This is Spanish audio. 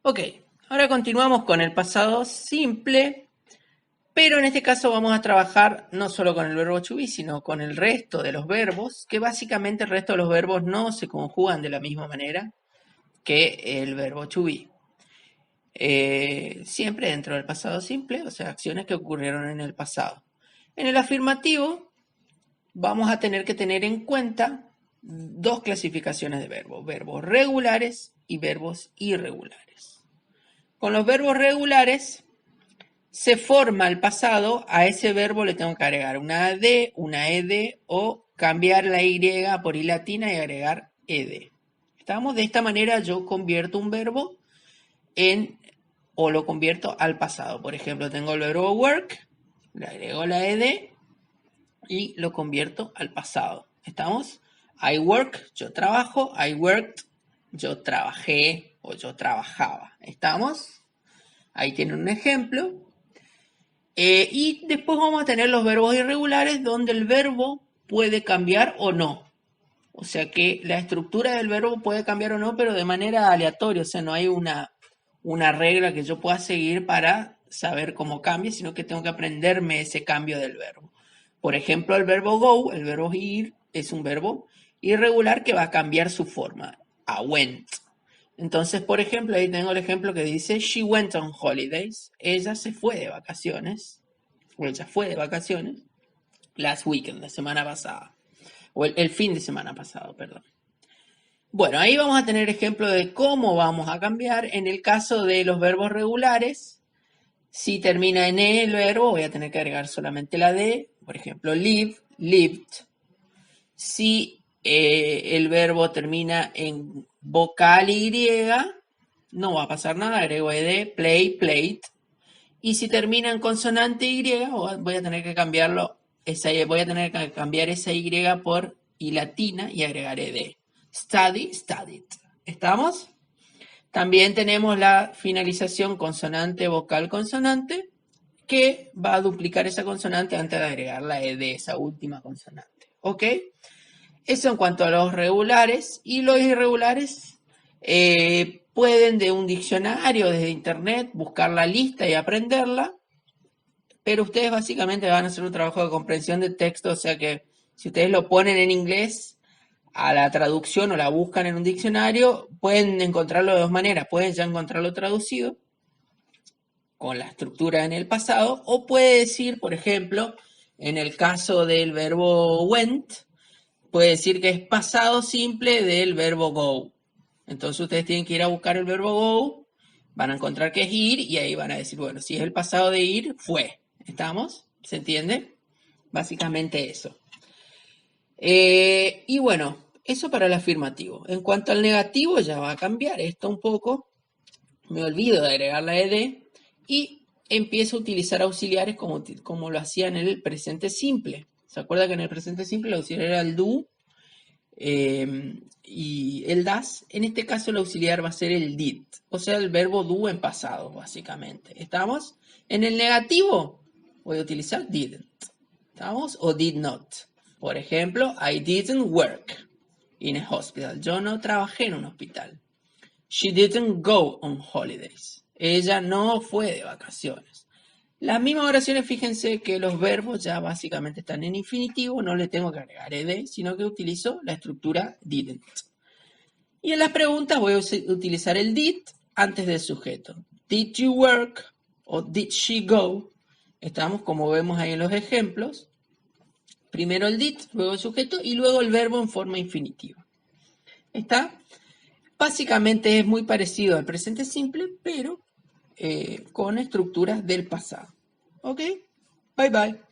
Ok, ahora continuamos con el pasado simple, pero en este caso vamos a trabajar no solo con el verbo to be, sino con el resto de los verbos, que básicamente el resto de los verbos no se conjugan de la misma manera que el verbo to be. Siempre dentro del pasado simple, o sea, acciones que ocurrieron en el pasado. En el afirmativo vamos a tener que tener en cuenta dos clasificaciones de verbos, verbos regulares y verbos irregulares. Con los verbos regulares se forma el pasado, a ese verbo le tengo que agregar una AD, una ED o cambiar la Y por I latina y agregar ED. ¿Estamos? De esta manera yo convierto un verbo o lo convierto al pasado. Por ejemplo, tengo el verbo work, le agrego la ED y lo convierto al pasado. ¿Estamos? I work, yo trabajo. I worked, yo trabajé o yo trabajaba. ¿Estamos? Ahí tienen un ejemplo. Y después vamos a tener los verbos irregulares donde el verbo puede cambiar o no. O sea que la estructura del verbo puede cambiar o no, pero de manera aleatoria. O sea, no hay una regla que yo pueda seguir para saber cómo cambia, sino que tengo que aprenderme ese cambio del verbo. Por ejemplo, el verbo go, el verbo ir, es un verbo irregular que va a cambiar su forma. A went. Entonces, por ejemplo, ahí tengo el ejemplo que dice she went on holidays. Ella se fue de vacaciones. O ella fue de vacaciones. Last weekend, la semana pasada. O el fin de semana pasado, perdón. Bueno, ahí vamos a tener ejemplo de cómo vamos a cambiar. En el caso de los verbos regulares, si termina en E el verbo, voy a tener que agregar solamente la D. Por ejemplo, live, lived. Si el verbo termina en vocal Y, no va a pasar nada, agrego ed, play, played. Y si termina en consonante Y, voy a tener que cambiarlo, voy a tener que cambiar esa Y por I latina y agregar ed. Study, studied. ¿Estamos? También tenemos la finalización consonante, vocal, consonante, que va a duplicar esa consonante antes de agregar la ed, esa última consonante. ¿Ok? Eso en cuanto a los regulares. Y los irregulares pueden de un diccionario, desde internet, buscar la lista y aprenderla. Pero ustedes básicamente van a hacer un trabajo de comprensión de texto. O sea que si ustedes lo ponen en inglés a la traducción o la buscan en un diccionario, pueden encontrarlo de dos maneras. Pueden ya encontrarlo traducido con la estructura en el pasado. O puede decir, por ejemplo, en el caso del verbo went, puede decir que es pasado simple del verbo go. Entonces ustedes tienen que ir a buscar el verbo go, van a encontrar que es ir y ahí van a decir, bueno, si es el pasado de ir, fue. ¿Estamos? ¿Se entiende? Básicamente eso. Y bueno, eso para el afirmativo. En cuanto al negativo, ya va a cambiar esto un poco. Me olvido de agregar la ed y empiezo a utilizar auxiliares como lo hacía en el presente simple. ¿Se acuerda que en el presente simple el auxiliar era el do y el das? En este caso el auxiliar va a ser el did, o sea, el verbo do en pasado, básicamente. ¿Estamos? En el negativo voy a utilizar didn't. ¿Estamos? O did not. Por ejemplo, I didn't work in a hospital. Yo no trabajé en un hospital. She didn't go on holidays. Ella no fue de vacaciones. Las mismas oraciones, fíjense que los verbos ya básicamente están en infinitivo, no le tengo que agregar ed, sino que utilizo la estructura didn't. Y en las preguntas voy a utilizar el did antes del sujeto. Did you work? O did she go? Estamos como vemos ahí en los ejemplos. Primero el did, luego el sujeto y luego el verbo en forma infinitiva. ¿Está? Básicamente es muy parecido al presente simple, pero con estructuras del pasado. ¿Ok? Bye bye.